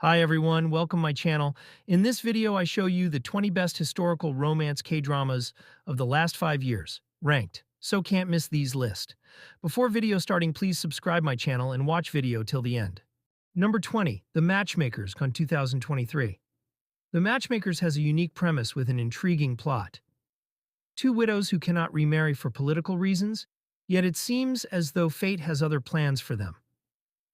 Hi everyone, welcome my channel. In this video I show you the 20 best historical romance K-dramas of the last 5 years, ranked, so can't miss these list. Before video starting, please subscribe my channel and watch video till the end. Number 20, The Matchmakers, con 2023. The Matchmakers has a unique premise with an intriguing plot. Two widows who cannot remarry for political reasons, yet it seems as though fate has other plans for them.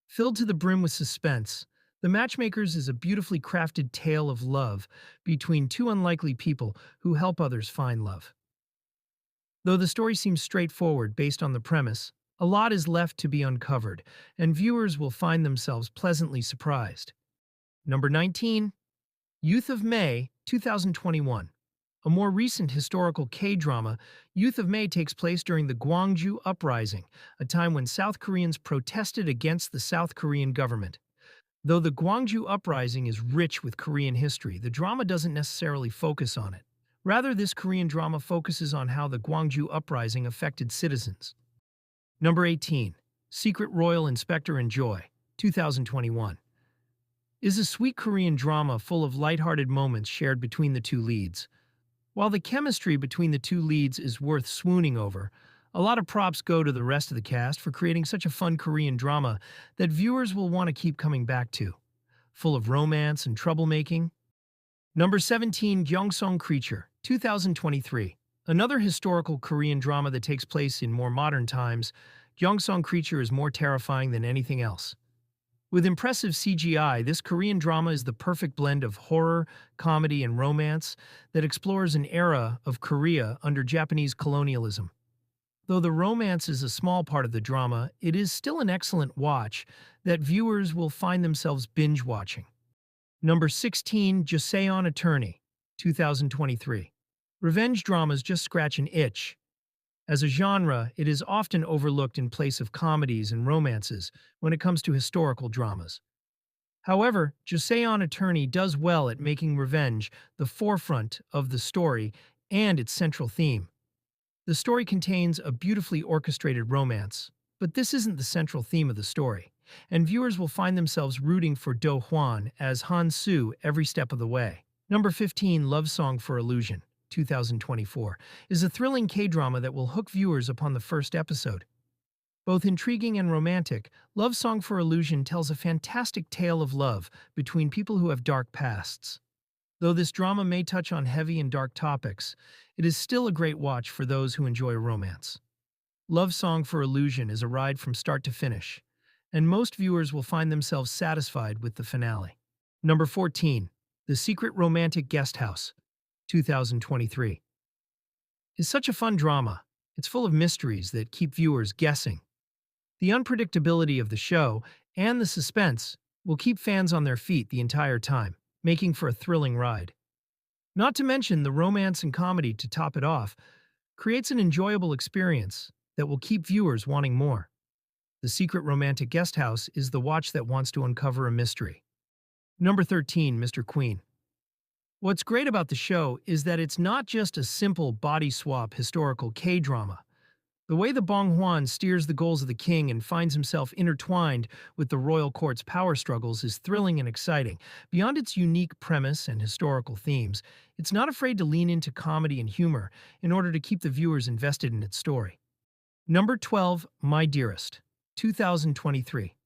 Filled to the brim with suspense, The Matchmakers is a beautifully crafted tale of love between two unlikely people who help others find love. Though the story seems straightforward based on the premise, a lot is left to be uncovered, and viewers will find themselves pleasantly surprised. Number 19, Youth of May, 2021. A more recent historical K-drama, Youth of May takes place during the Gwangju Uprising, a time when South Koreans protested against the South Korean government. Though the Gwangju Uprising is rich with Korean history, the drama doesn't necessarily focus on it. Rather, this Korean drama focuses on how the Gwangju Uprising affected citizens. Number 18, Secret Royal Inspector and Joy, 2021. Is a sweet Korean drama full of lighthearted moments shared between the two leads. While the chemistry between the two leads is worth swooning over, a lot of props go to the rest of the cast for creating such a fun Korean drama that viewers will want to keep coming back to. Full of romance and troublemaking. Number 17, Gyeongsong Creature, 2023. Another historical Korean drama that takes place in more modern times, Gyeongsong Creature is more terrifying than anything else. With impressive CGI, this Korean drama is the perfect blend of horror, comedy, and romance that explores an era of Korea under Japanese colonialism. Though the romance is a small part of the drama, it is still an excellent watch that viewers will find themselves binge-watching. Number 16, Joseon Attorney, 2023. Revenge dramas just scratch an itch. As a genre, it is often overlooked in place of comedies and romances when it comes to historical dramas. However, Joseon Attorney does well at making revenge the forefront of the story and its central theme. The story contains a beautifully orchestrated romance, but this isn't the central theme of the story, and viewers will find themselves rooting for Do Hwan as Han Soo every step of the way. Number 15, Love Song for Illusion, 2024, is a thrilling K-drama that will hook viewers upon the first episode. Both intriguing and romantic, Love Song for Illusion tells a fantastic tale of love between people who have dark pasts. Though this drama may touch on heavy and dark topics, it is still a great watch for those who enjoy romance. Love Song for Illusion is a ride from start to finish, and most viewers will find themselves satisfied with the finale. Number 14, The Secret Romantic Guest House, 2023. Is such a fun drama. It's full of mysteries that keep viewers guessing. The unpredictability of the show and the suspense will keep fans on their feet the entire time, making for a thrilling ride. Not to mention the romance and comedy to top it off creates an enjoyable experience that will keep viewers wanting more. The Secret Romantic Guest House is the watch that wants to uncover a mystery. Number 13, Mr. Queen. What's great about the show is that it's not just a simple body swap historical K-drama. The way the Bong Hwan steers the goals of the king and finds himself intertwined with the royal court's power struggles is thrilling and exciting. Beyond its unique premise and historical themes, it's not afraid to lean into comedy and humor in order to keep the viewers invested in its story. Number 12, My Dearest, 2023.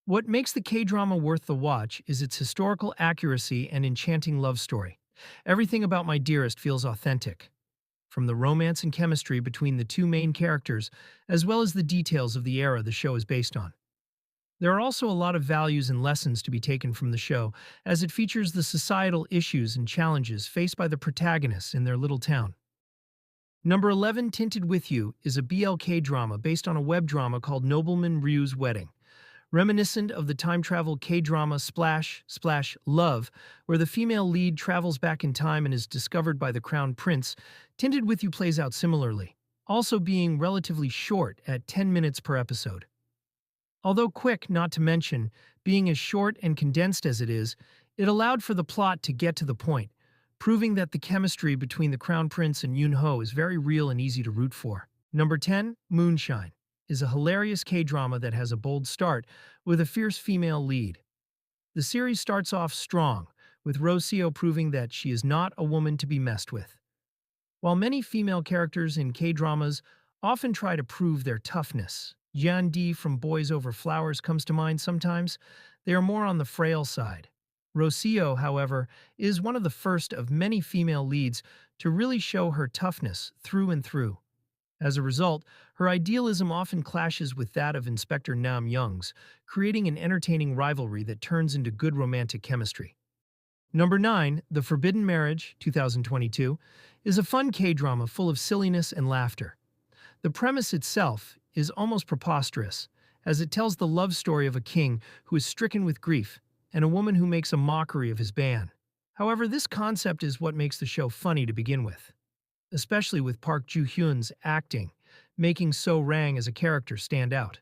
What makes the K-drama worth the watch is its historical accuracy and enchanting love story. Everything about My Dearest feels authentic, from the romance and chemistry between the two main characters, as well as the details of the era the show is based on. There are also a lot of values and lessons to be taken from the show, as it features the societal issues and challenges faced by the protagonists in their little town. Number 11, Tinted With You, is a BLK drama based on a web drama called Nobleman Ryo's Wedding. Reminiscent of the time-travel K-drama Splash, Splash, Love, where the female lead travels back in time and is discovered by the crown prince, Tinted With You plays out similarly, also being relatively short at 10 minutes per episode. Although quick, not to mention, being as short and condensed as it is, it allowed for the plot to get to the point, proving that the chemistry between the crown prince and Yoon-ho is very real and easy to root for. Number 10, Moonshine, is a hilarious K-drama that has a bold start with a fierce female lead. The series starts off strong, with Rocio proving that she is not a woman to be messed with. While many female characters in K-dramas often try to prove their toughness, Di from Boys Over Flowers comes to mind sometimes, they are more on the frail side. Rocio, however, is one of the first of many female leads to really show her toughness through and through. As a result, her idealism often clashes with that of Inspector Nam Young's, creating an entertaining rivalry that turns into good romantic chemistry. Number 9, The Forbidden Marriage, 2022, is a fun K-drama full of silliness and laughter. The premise itself is almost preposterous, as it tells the love story of a king who is stricken with grief and a woman who makes a mockery of his ban. However, this concept is what makes the show funny to begin with, especially with Park Joo-hyun's acting, making So Rang as a character stand out.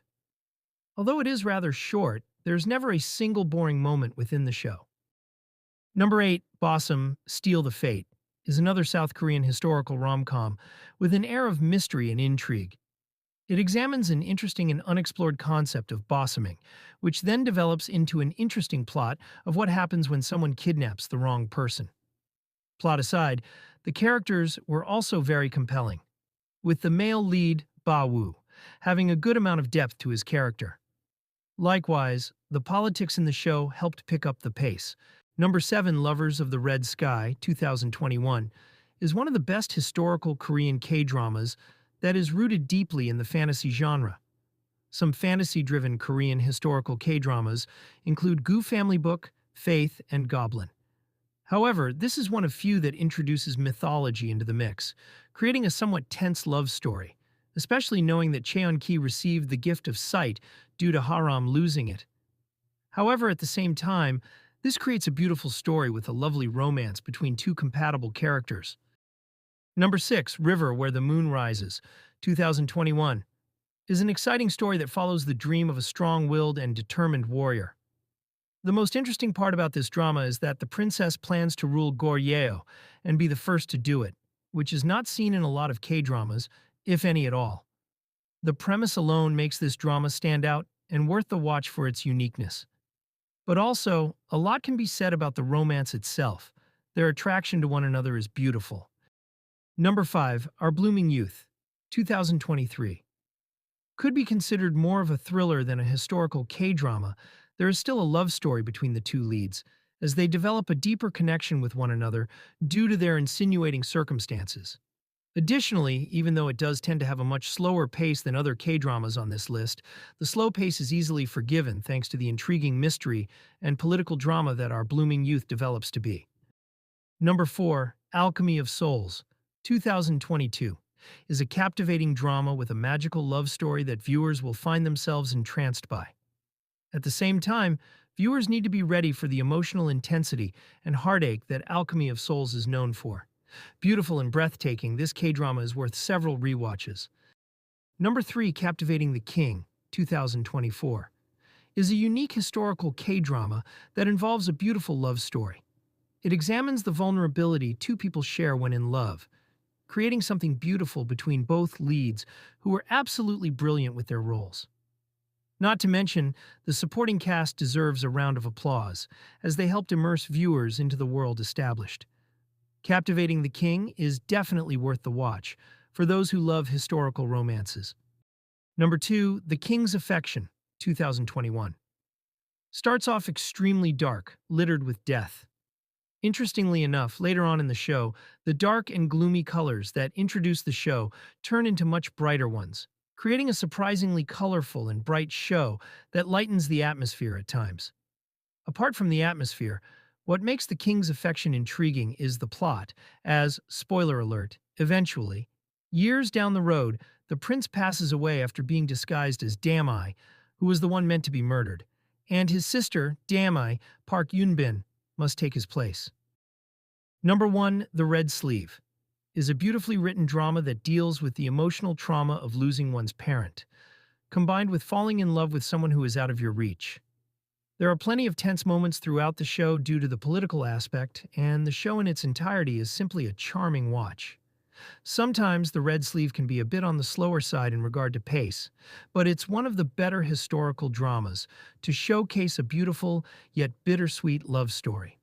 Although it is rather short, there's never a single boring moment within the show. Number 8, Bossum, Steal the Fate, is another South Korean historical rom-com with an air of mystery and intrigue. It examines an interesting and unexplored concept of bossoming, which then develops into an interesting plot of what happens when someone kidnaps the wrong person. Plot aside, the characters were also very compelling, with the male lead, Ba Woo, having a good amount of depth to his character. Likewise, the politics in the show helped pick up the pace. Number 7, Lovers of the Red Sky, 2021, is one of the best historical Korean K-dramas that is rooted deeply in the fantasy genre. Some fantasy-driven Korean historical K-dramas include Gu Family Book, Faith, and Goblin. However, this is one of few that introduces mythology into the mix, creating a somewhat tense love story, especially knowing that Cheon-ki received the gift of sight due to Haram losing it. However, at the same time, this creates a beautiful story with a lovely romance between two compatible characters. Number 6, River Where the Moon Rises, 2021, is an exciting story that follows the dream of a strong-willed and determined warrior. The most interesting part about this drama is that the princess plans to rule Goryeo and be the first to do it, which is not seen in a lot of K-dramas, if any at all. The premise alone makes this drama stand out and worth the watch for its uniqueness. But also, a lot can be said about the romance itself. Their attraction to one another is beautiful. Number 5, Our Blooming Youth, 2023. Could be considered more of a thriller than a historical K-drama, there is still a love story between the two leads, as they develop a deeper connection with one another due to their insinuating circumstances. Additionally, even though it does tend to have a much slower pace than other K-dramas on this list, the slow pace is easily forgiven thanks to the intriguing mystery and political drama that Our Blooming Youth develops to be. Number 4, Alchemy of Souls, 2022, is a captivating drama with a magical love story that viewers will find themselves entranced by. At the same time, viewers need to be ready for the emotional intensity and heartache that Alchemy of Souls is known for. Beautiful and breathtaking, this K-drama is worth several rewatches. Number 3, Captivating the King, 2024, is a unique historical K-drama that involves a beautiful love story. It examines the vulnerability two people share when in love, creating something beautiful between both leads who are absolutely brilliant with their roles. Not to mention, the supporting cast deserves a round of applause, as they helped immerse viewers into the world established. Captivating the King is definitely worth the watch for those who love historical romances. Number 2, The King's Affection, 2021. Starts off extremely dark, littered with death. Interestingly enough, later on in the show, the dark and gloomy colors that introduce the show turn into much brighter ones, creating a surprisingly colorful and bright show that lightens the atmosphere at times. Apart from the atmosphere, what makes The King's Affection intriguing is the plot, as, spoiler alert, eventually, years down the road, the prince passes away after being disguised as Damai, who was the one meant to be murdered, and his sister, Damai, Park Yoon-bin, must take his place. Number 1, The Red Sleeve, is a beautifully written drama that deals with the emotional trauma of losing one's parent, combined with falling in love with someone who is out of your reach. There are plenty of tense moments throughout the show due to the political aspect, and the show in its entirety is simply a charming watch. Sometimes the red sleeve can be a bit on the slower side in regard to pace, but it's one of the better historical dramas to showcase a beautiful yet bittersweet love story.